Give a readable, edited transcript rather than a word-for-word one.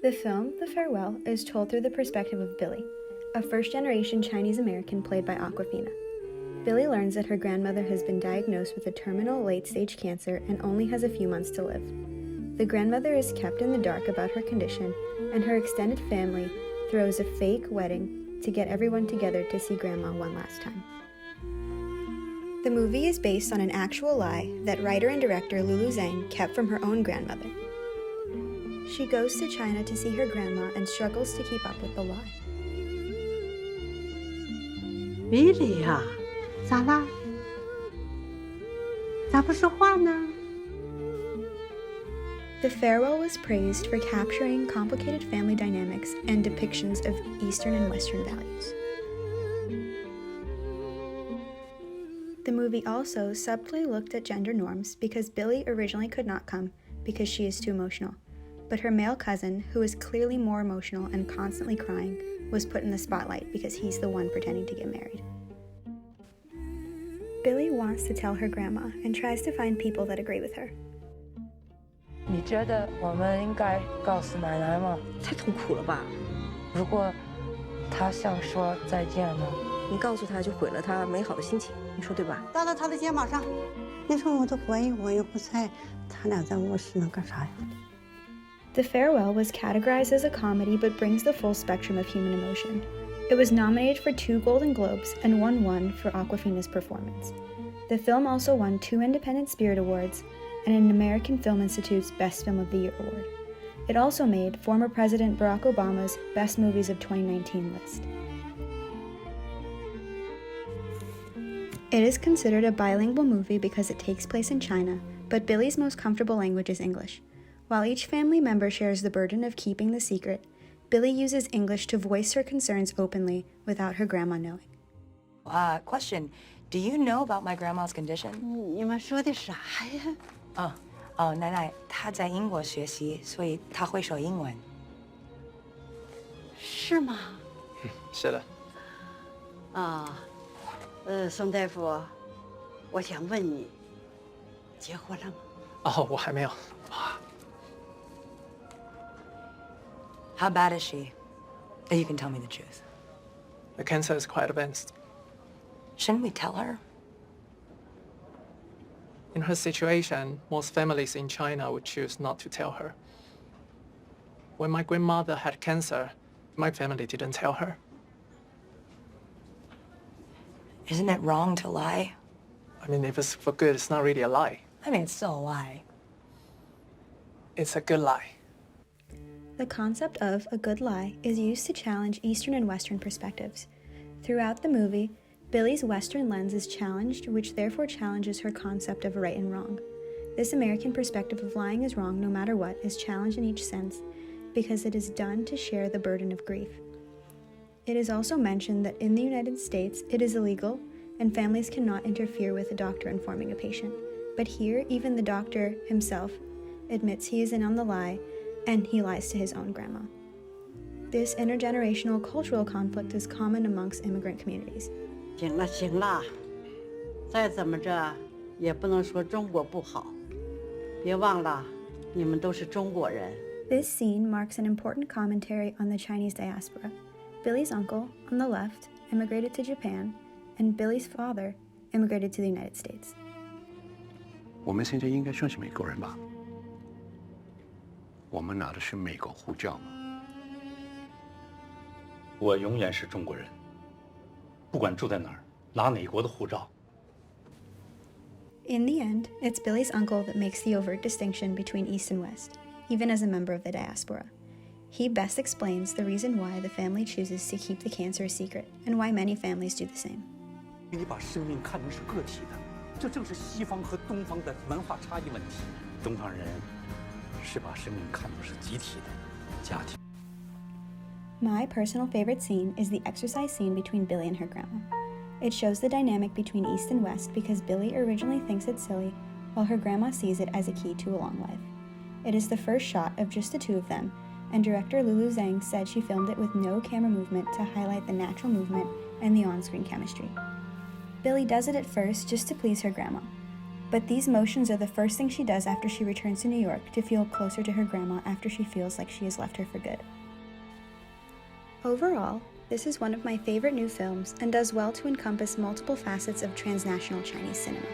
The film, The Farewell, is told through the perspective of Billy, a first-generation Chinese-American played by Awkwafina. Billy learns that her grandmother has been diagnosed with a terminal late-stage cancer and only has a few months to live. The grandmother is kept in the dark about her condition, and her extended family throws a fake wedding to get everyone together to see Grandma one last time. The movie is based on an actual lie that writer and director Lulu Zhang kept from her own grandmother. She goes to China to see her grandma and struggles to keep up with the lie. Billy 呀，咋啦？咋不说话呢？ The Farewell was praised for capturing complicated family dynamics and depictions of Eastern and Western values. The movie also subtly looked at gender norms because Billy originally could not come because she is too emotional, but her male cousin, who is clearly more emotional and constantly crying, was put in the spotlight because he's the one pretending to get married. Billy wants to tell her grandma and tries to find people that agree with her. 你觉得我们应该告诉奶奶吗？太痛苦了吧？如果她想说再见呢？你告诉她就毁了她美好的心情，你说对吧？搭到她的肩膀上。你说我都怀疑我又不在，他俩在卧室能干啥呀？ The Farewell was categorized as a comedy but brings the full spectrum of human emotion. It was nominated for 2 Golden Globes and won 1 for Awkwafina's performance. The film also won 2 Independent Spirit Awards and an American Film Institute's Best Film of the Year award. It also made former President Barack Obama's Best Movies of 2019 list. It is considered a bilingual movie because it takes place in China, but Billy's most comfortable language is English. While each family member shares the burden of keeping the secret, Billy uses English to voice her concerns openly without her grandma knowing. Question. Do you know about my grandma's condition? 你们说的啥呀？奶奶她在英国学习，所以她会说英文。是吗？是的。宋大夫，我想问你，结婚了吗？我还没有。 How bad is she? You can tell me the truth. The cancer is quite advanced. Shouldn't we tell her? In her situation, most families in China would choose not to tell her. When my grandmother had cancer, my family didn't tell her. Isn't it wrong to lie? I mean, if it's for good, it's not really a lie. I mean, it's still a lie. It's a good lie. The concept of a good lie is used to challenge Eastern and Western perspectives. Throughout the movie, Billy's Western lens is challenged, which therefore challenges her concept of right and wrong. This American perspective of lying is wrong no matter what is challenged in each sense because it is done to share the burden of grief. It is also mentioned that in the United States, it is illegal and families cannot interfere with a doctor informing a patient. But here, even the doctor himself admits he is in on the lie and he lies to his own grandma. This intergenerational cultural conflict is common amongst immigrant communities. 行了，再怎么着也不能说中国不好。别忘了，你们都是中国人。 This scene marks an important commentary on the Chinese diaspora. Billy's uncle, on the left, immigrated to Japan, and Billy's father immigrated to the United States. 我们现在应该算是美国人吧？我们拿的是美国护照吗？我永远是中国人，不管住在哪儿，拿哪国的护照。 In the end, it's Billy's uncle that makes the overt distinction between East and West, even as a member of the diaspora. He best explains the reason why the family chooses to keep the cancer a secret, and why many families do the same. 你把生命看成是个体的，这正是西方和东方的文化差异问题。东方人是把生命看作是集体的家庭。 My personal favorite scene is the exercise scene between Billy and her grandma. It shows the dynamic between East and West because Billy originally thinks it's silly, while her grandma sees it as a key to a long life. It is the first shot of just the two of them, and director Lulu Zhang said she filmed it with no camera movement to highlight the natural movement and the on-screen chemistry. Billy does it at first just to please her grandma. But these motions are the first thing she does after she returns to New York to feel closer to her grandma after she feels like she has left her for good. Overall, this is one of my favorite new films and does well to encompass multiple facets of transnational Chinese cinema.